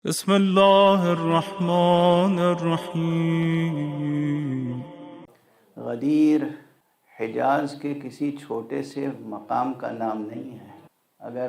بسم اللہ الرحمن الرحیم۔ غدیر حجاز کے کسی چھوٹے سے مقام کا نام نہیں ہے۔ اگر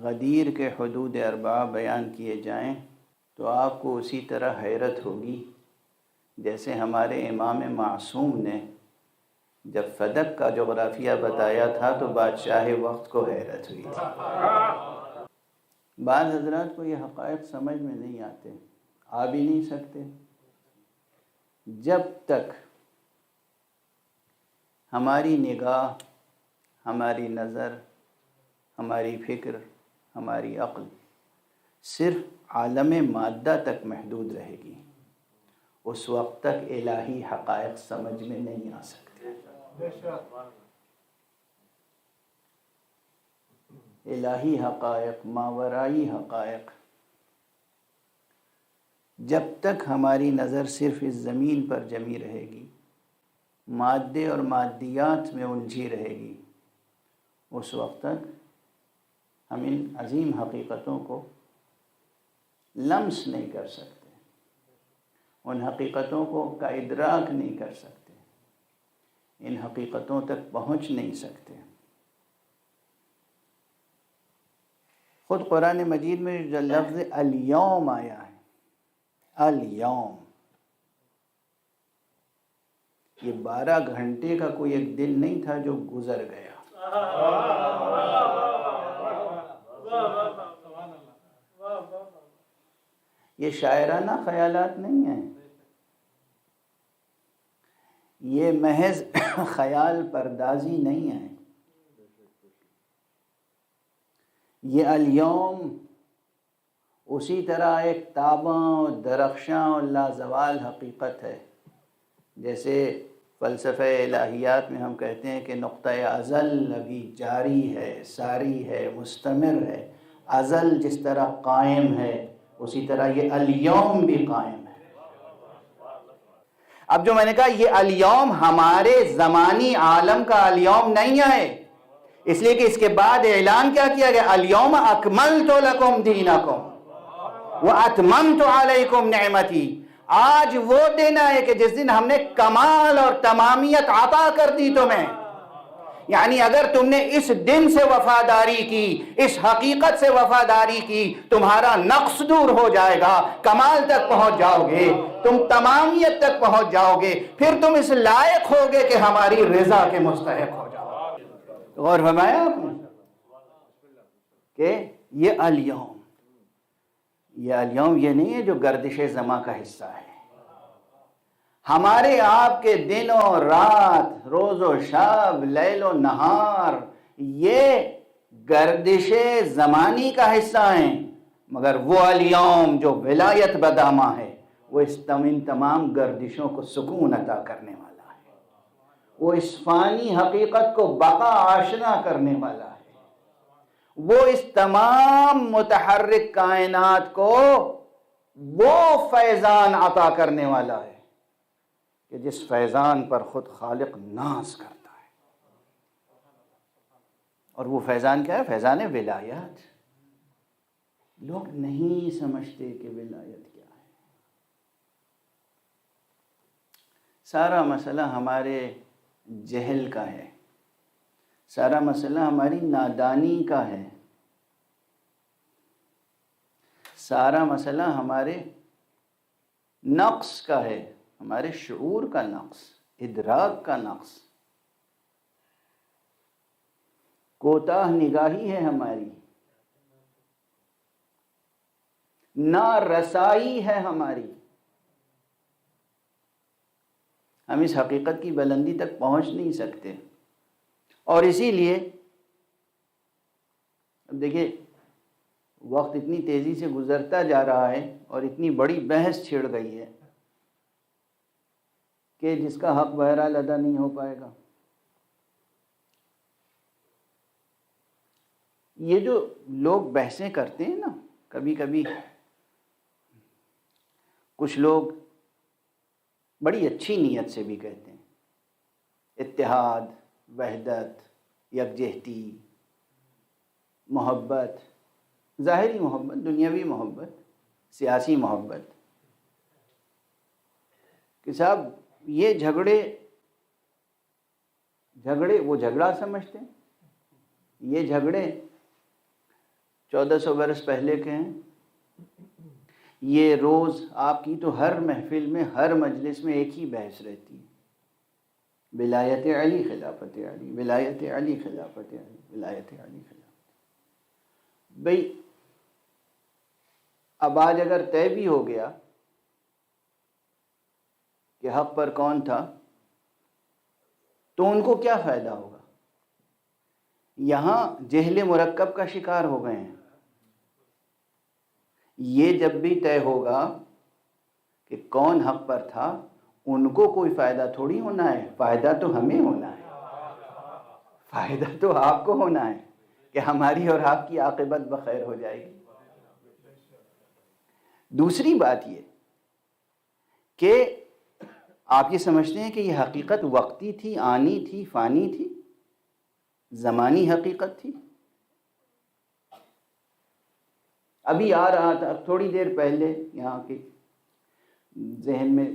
غدیر کے حدود اربعہ بیان کیے جائیں تو آپ کو اسی طرح حیرت ہوگی جیسے ہمارے امام معصوم نے جب فدق کا جغرافیہ بتایا تھا تو بادشاہ وقت کو حیرت ہوئی تھی۔ بعض حضرات کو یہ حقائق سمجھ میں نہیں آتے، آ بھی نہیں سکتے جب تک ہماری نگاہ، ہماری نظر، ہماری فکر، ہماری عقل صرف عالم مادہ تک محدود رہے گی، اس وقت تک الہی حقائق سمجھ میں نہیں آ سکتے۔ الہی حقائق، ماورائی حقائق جب تک ہماری نظر صرف اس زمین پر جمی رہے گی، مادے اور مادیات میں الجھی رہے گی، اس وقت تک ہم ان عظیم حقیقتوں کو لمس نہیں کر سکتے، ان حقیقتوں کا ادراک نہیں کر سکتے، ان حقیقتوں تک پہنچ نہیں سکتے۔ خود قرآن مجید میں جو لفظ الیوم آیا ہے، الیوم، یہ 12 گھنٹے کا کوئی ایک دن نہیں تھا جو گزر گیا۔ یہ شاعرانہ خیالات نہیں ہیں، یہ محض خیال پردازی نہیں ہے۔ یہ الیوم اسی طرح ایک تاباں و درخشاں و لازوال حقیقت ہے جیسے فلسفہ الہیات میں ہم کہتے ہیں کہ نقطہ ازل ابھی جاری ہے، ساری ہے، مستمر ہے۔ ازل جس طرح قائم ہے اسی طرح یہ الیوم بھی قائم ہے۔ اب جو میں نے کہا یہ الیوم ہمارے زمانی عالم کا الیوم نہیں ہے، اس لیے کہ اس کے بعد اعلان کیا کیا گیا، الیوم اکملت لکم دینکم واتممت علیکم نعمتی۔ آج وہ دن ہے کہ جس دن ہم نے کمال اور تمامیت عطا کر دی تمہیں، یعنی اگر تم نے اس دن سے وفاداری کی، اس حقیقت سے وفاداری کی، تمہارا نقص دور ہو جائے گا، کمال تک پہنچ جاؤ گے، تم تمامیت تک پہنچ جاؤ گے، پھر تم اس لائق ہوگے کہ ہماری رضا کے مستحق ہو جاؤ۔ غور فرمایا آپ نے کہ یہ الیوم، یہ الیوم یہ نہیں ہے جو گردش زماں کا حصہ ہے۔ ہمارے آپ کے دن و رات، روز و شب، لیل و نہار یہ گردش زمانی کا حصہ ہیں، مگر وہ الیوم جو ولایت بدامہ ہے وہ اس تمام گردشوں کو سکون عطا کرنے والا ہے، وہ اس فانی حقیقت کو بقا آشنا کرنے والا ہے، وہ اس تمام متحرک کائنات کو وہ فیضان عطا کرنے والا ہے کہ جس فیضان پر خود خالق ناز کرتا ہے۔ اور وہ فیضان کیا ہے؟ فیضان ولایت۔ لوگ نہیں سمجھتے کہ ولایت کیا ہے۔ سارا مسئلہ ہمارے جہل کا ہے، سارا مسئلہ ہماری نادانی کا ہے، سارا مسئلہ ہمارے نقص کا ہے، ہمارے شعور کا نقص، ادراک کا نقص، کوتاہ نگاہی ہے ہماری، نارسائی ہے ہماری۔ ہم اس حقیقت کی بلندی تک پہنچ نہیں سکتے، اور اسی لیے اب دیکھیے وقت اتنی تیزی سے گزرتا جا رہا ہے اور اتنی بڑی بحث چھڑ گئی ہے کہ جس کا حق بہرحال ادا نہیں ہو پائے گا۔ یہ جو لوگ بحثیں کرتے ہیں نا، کبھی کبھی کچھ لوگ بڑی اچھی نیت سے بھی کہتے ہیں اتحاد، وحدت، یکجہتی، محبت، ظاہری محبت، دنیاوی محبت، سیاسی محبت کہ صاحب یہ جھگڑے وہ جھگڑا سمجھتے ہیں، یہ جھگڑے 1400 برس پہلے کے ہیں، یہ روز آپ کی تو ہر محفل میں ہر مجلس میں ایک ہی بحث رہتی ہے، ولایت علی خلافت علی، ولایت علی خلافت علی، ولایت علی خلافت۔ بھئی اب آج اگر طے بھی ہو گیا کہ حق پر کون تھا تو ان کو کیا فائدہ ہوگا؟ یہاں جہل مرکب کا شکار ہو گئے ہیں۔ یہ جب بھی طے ہوگا کہ کون حق پر تھا، ان کو کوئی فائدہ تھوڑی ہونا ہے، فائدہ تو ہمیں ہونا ہے، فائدہ تو آپ کو ہونا ہے کہ ہماری اور آپ کی عاقبت بخیر ہو جائے گی۔ دوسری بات یہ کہ آپ یہ سمجھتے ہیں کہ یہ حقیقت وقتی تھی، آنی تھی، فانی تھی، زمانی حقیقت تھی؟ ابھی آ رہا تھا تھوڑی دیر پہلے یہاں کے ذہن میں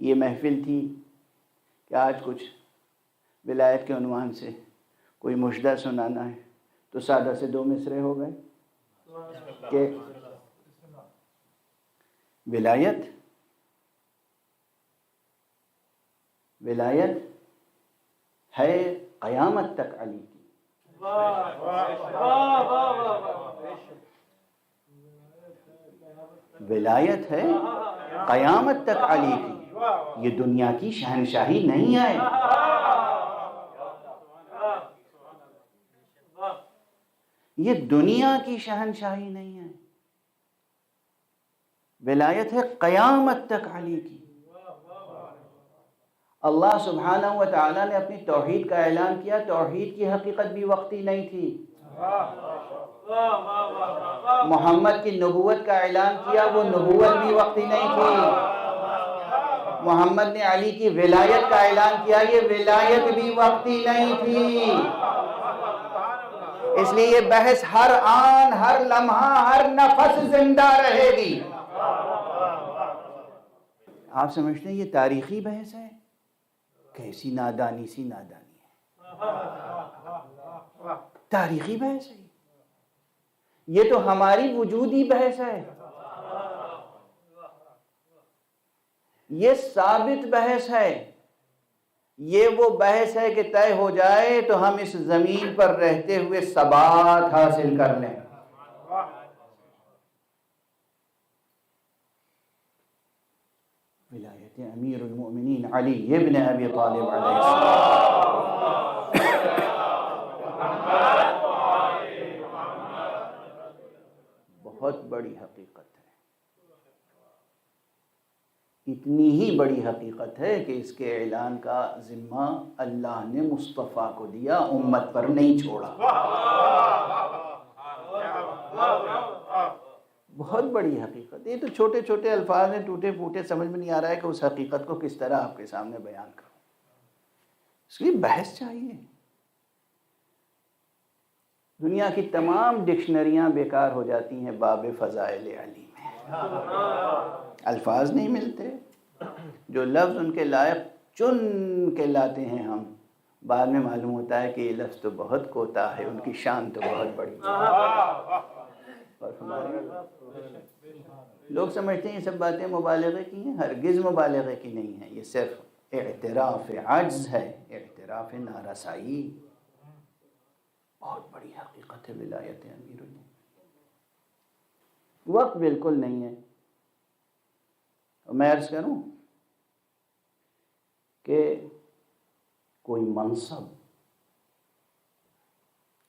یہ محفل تھی کہ آج کچھ ولایت کے عنوان سے کوئی مژدہ سنانا ہے، تو سادہ سے 2 مصرے ہو گئے کہ ولایت ہے قیامت تک علی کی۔ ولایت ہے قیامت تک علی کی، یہ دنیا کی شہنشاہی نہیں ہے، یہ دنیا کی شہنشاہی نہیں ہے، ولایت ہے قیامت تک علی کی۔ اللہ سبحانہ و تعالیٰ نے اپنی توحید کا اعلان کیا، توحید کی حقیقت بھی وقتی نہیں تھی۔ محمد کی نبوت کا اعلان کیا، وہ نبوت بھی وقتی نہیں تھی۔ محمد نے علی کی ولایت کا اعلان کیا، یہ ولایت بھی وقتی نہیں تھی۔ اس لیے یہ بحث ہر آن، ہر لمحہ، ہر نفس زندہ رہے گی۔ آپ سمجھتے ہیں یہ تاریخی بحث ہے؟ کیسی نادانی سی نادانی ہے، تاریخی بحث ہے، یہ تو ہماری وجودی بحث ہے، یہ ثابت بحث ہے، یہ وہ بحث ہے کہ طے ہو جائے تو ہم اس زمین پر رہتے ہوئے ثبات حاصل کر لیں۔ ولایت امیر المؤمنین علی ابن ابی طالب علیہ السلام، بہت بڑی حقیقت ہے، اتنی ہی بڑی حقیقت ہے کہ اس کے اعلان کا ذمہ اللہ نے مصطفیٰ کو دیا، امت پر نہیں چھوڑا۔ بہت بڑی حقیقت، یہ تو چھوٹے چھوٹے الفاظ ہیں، ٹوٹے پھوٹے، سمجھ میں نہیں آ رہا ہے کہ اس حقیقت کو کس طرح آپ کے سامنے بیان کروں، اس لیے بحث چاہیے۔ دنیا کی تمام ڈکشنریاں بیکار ہو جاتی ہیں باب فضائل علی میں، الفاظ نہیں ملتے، جو لفظ ان کے لائق چن کے لاتے ہیں ہم، بعد میں معلوم ہوتا ہے کہ یہ لفظ تو بہت کوتا ہے، ان کی شان تو بہت بڑی ہے۔ اور لوگ سمجھتے ہیں یہ سب باتیں مبالغے کی ہیں، ہرگز مبالغے کی نہیں ہیں، یہ صرف اعتراف عجز ہے، اعتراف نارسائی، بہت بڑی حقیقت ہے ولایت امیر المومنین۔ وقت بالکل نہیں ہے، اور میں عرض کروں کہ کوئی منصب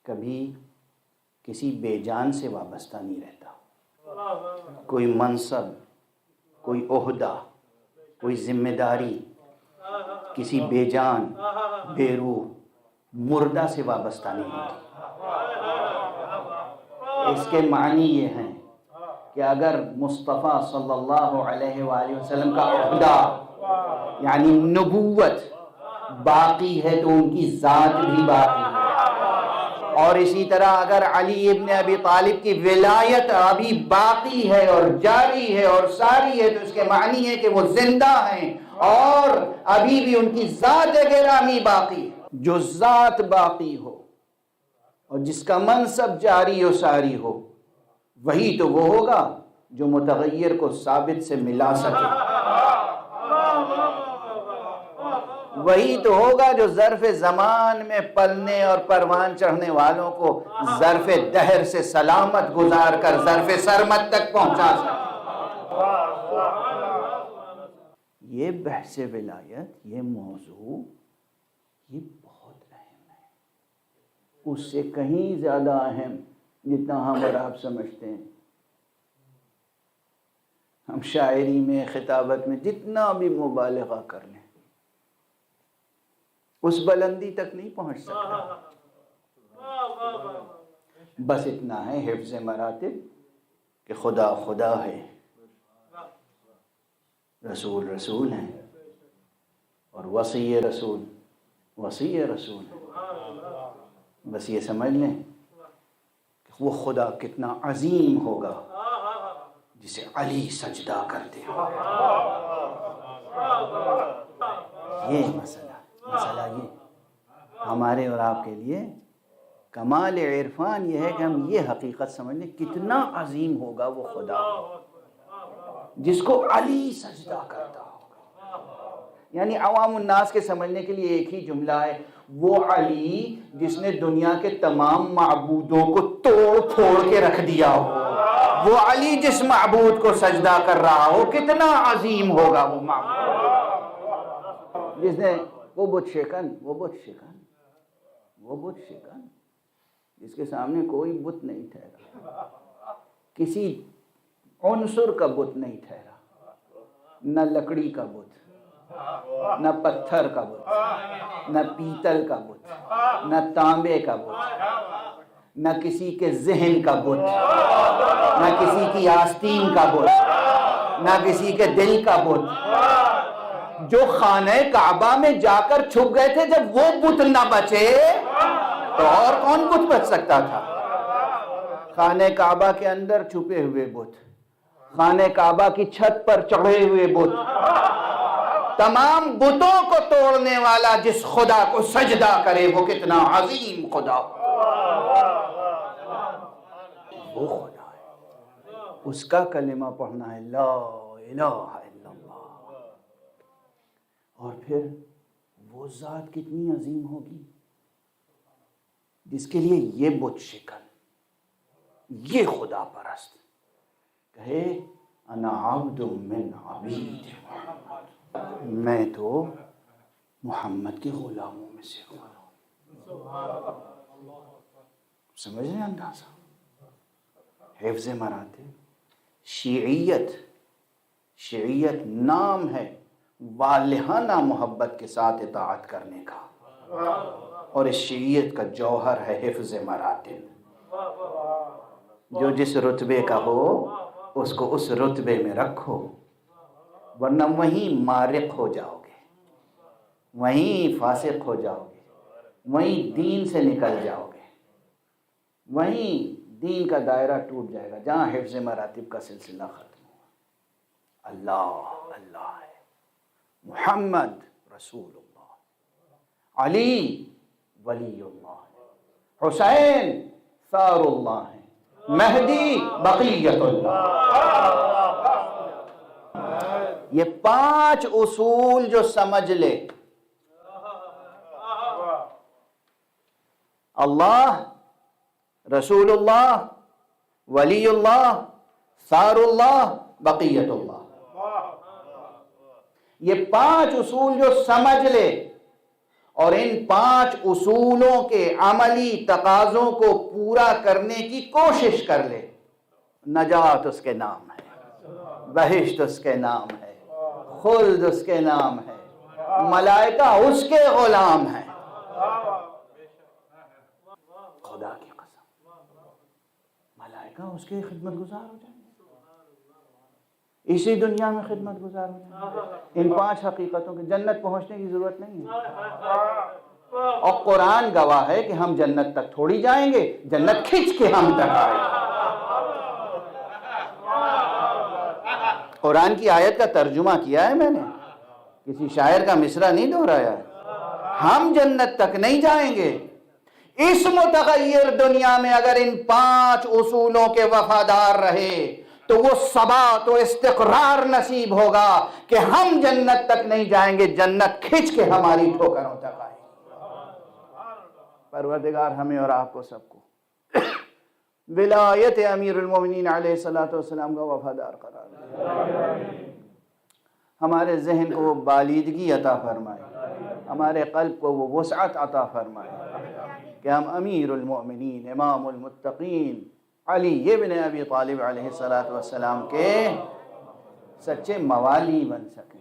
کبھی کسی بے جان سے وابستہ نہیں رہتا، کوئی منصب، کوئی عہدہ، کوئی ذمہ داری کسی بے جان، بے روح، مردہ سے وابستہ نہیں ہوتی۔ اس کے معنی یہ ہیں کہ اگر مصطفیٰ صلی اللہ علیہ وآلہ وسلم کا عہدہ یعنی نبوت باقی ہے تو ان کی ذات بھی باقی ہے، اور اسی طرح اگر علی ابن ابی طالب کی ولایت ابھی باقی ہے اور جاری ہے اور ساری ہے تو اس کے معنی ہے کہ وہ زندہ ہیں اور ابھی بھی ان کی ذات گرامی باقی ہے۔ جو ذات باقی ہو اور جس کا منصب جاری و ساری ہو، وہی تو وہ ہوگا جو متغیر کو ثابت سے ملا سکے، وہی تو ہوگا جو ظرف زمان میں پلنے اور پروان چڑھنے والوں کو ظرف دہر سے سلامت گزار کر ظرف سرمت تک پہنچا سکے۔ یہ بحث ولایت، یہ موضوع، یہ بہت اہم ہے، اس سے کہیں زیادہ اہم جتنا ہم اور آپ سمجھتے ہیں۔ ہم شاعری میں، خطابت میں جتنا بھی مبالغہ کر لیں، اس بلندی تک نہیں پہنچ سکتا۔ بس اتنا ہے حفظ مراتب کہ خدا خدا ہے، رسول رسول ہیں، اور وصی رسول وصی رسول ہے۔ بس یہ سمجھ لیں کہ وہ خدا کتنا عظیم ہوگا جسے علی سجدہ کرتے ہو۔ یہ مسئلہ یہ ہمارے اور آپ کے لیے کمال عرفان یہ ہے کہ ہم یہ حقیقت سمجھ لیں کتنا عظیم ہوگا وہ خدا جس کو علی سجدہ کرتا ہوگا۔ یعنی عوام الناس کے سمجھنے کے لیے ایک ہی جملہ ہے، وہ علی جس نے دنیا کے تمام معبودوں کو توڑ پھوڑ کے رکھ دیا ہو، وہ علی جس معبود کو سجدہ کر رہا ہو، کتنا عظیم ہوگا وہ معبود جس نے وہ بت شکن جس کے سامنے کوئی بت نہیں ٹھہرا، کسی عنصر کا بت نہیں ٹھہرا، نہ لکڑی کا بت، نہ پتھر کا بت، نہ پیتل کا بت، نہ تانبے کا بت، نہ کسی کے ذہن کا بت، نہ کسی کی آستین کا بت، نہ کسی کے دل کا بت، جو خانہ کعبہ میں جا کر چھپ گئے تھے۔ جب وہ بت نہ بچے تو اور کون بت بچ سکتا تھا؟ خانہ کعبہ کے اندر چھپے ہوئے بت، خانہ کعبہ کی چھت پر چڑھے ہوئے بت، تمام بتوں کو توڑنے والا جس خدا کو سجدہ کرے وہ کتنا عظیم خدا ہو، وہ خدا ہے، اس کا کلمہ پڑھنا ہے لا الہ الا اللہ۔ اور پھر وہ ذات کتنی عظیم ہوگی جس کے لیے یہ بت شکن، یہ خدا پرست کہے انا عبد من عبید محمد، میں تو محمد کے غلاموں میں سے ہوں۔ سمجھ رہے ہیں اندازہ؟ حفظ مراتب، شیعیت نام ہے والہانہ محبت کے ساتھ اطاعت کرنے کا، اور اس شیعیت کا جوہر ہے حفظ مراتب۔ جو جس رتبے کا ہو اس کو اس رتبے میں رکھو، ورنہ وہیں مارق ہو جاؤ گے، وہیں فاسق ہو جاؤ گے، وہیں دین سے نکل جاؤ گے، وہیں دین کا دائرہ ٹوٹ جائے گا جہاں حفظ مراتب کا سلسلہ ختم ہوا۔ اللہ اللہ ہے، محمد رسول اللہ، علی ولی اللہ ہے، حسین ثار اللہ ہے، مہدی بقیت اللہ۔ یہ 5 اصول جو سمجھ لے، اللہ، رسول اللہ، ولی اللہ، ثار اللہ، بقیت اللہ، یہ 5 اصول جو سمجھ لے اور ان 5 اصولوں کے عملی تقاضوں کو پورا کرنے کی کوشش کر لے، نجات اس کے نام ہے، بہشت اس کے نام ہے، خلد اس کے نام ہے، ملائکہ اس کے غلام ہیں۔ خدا کی قسم، ملائکہ اس کے خدمت گزار ہو جائیں، اسی دنیا میں خدمت گزار ہو جائیں۔ ان 5 حقیقتوں کی جنت پہنچنے کی ضرورت نہیں ہے، اور قرآن گواہ ہے کہ ہم جنت تک تھوڑی جائیں گے، جنت کھنچ کے ہم تک آئے گی۔ قرآن کی آیت کا ترجمہ کیا ہے میں نے، کسی شاعر کا مصرع نہیں دہرایا ہے۔ ہم جنت تک نہیں جائیں گے، اس متغیر دنیا میں اگر ان 5 اصولوں کے وفادار رہے تو وہ ثبات و استقرار نصیب ہوگا کہ ہم جنت تک نہیں جائیں گے، جنت کھنچ کے ہماری ٹھوکروں تک آئے گی۔ پروردگار ہمیں اور آپ کو سب کو ولایت امیر المومنین علیہ السلام کا وفادار قرار دے، ہمارے ذہن کو وہ بالیدگی عطا فرمائے، ہمارے قلب کو وہ وسعت عطا فرمائے کہ ہم امیر المؤمنین امام المتقین علی ابن ابی طالب علیہ السلام کے سچے موالی بن سکیں۔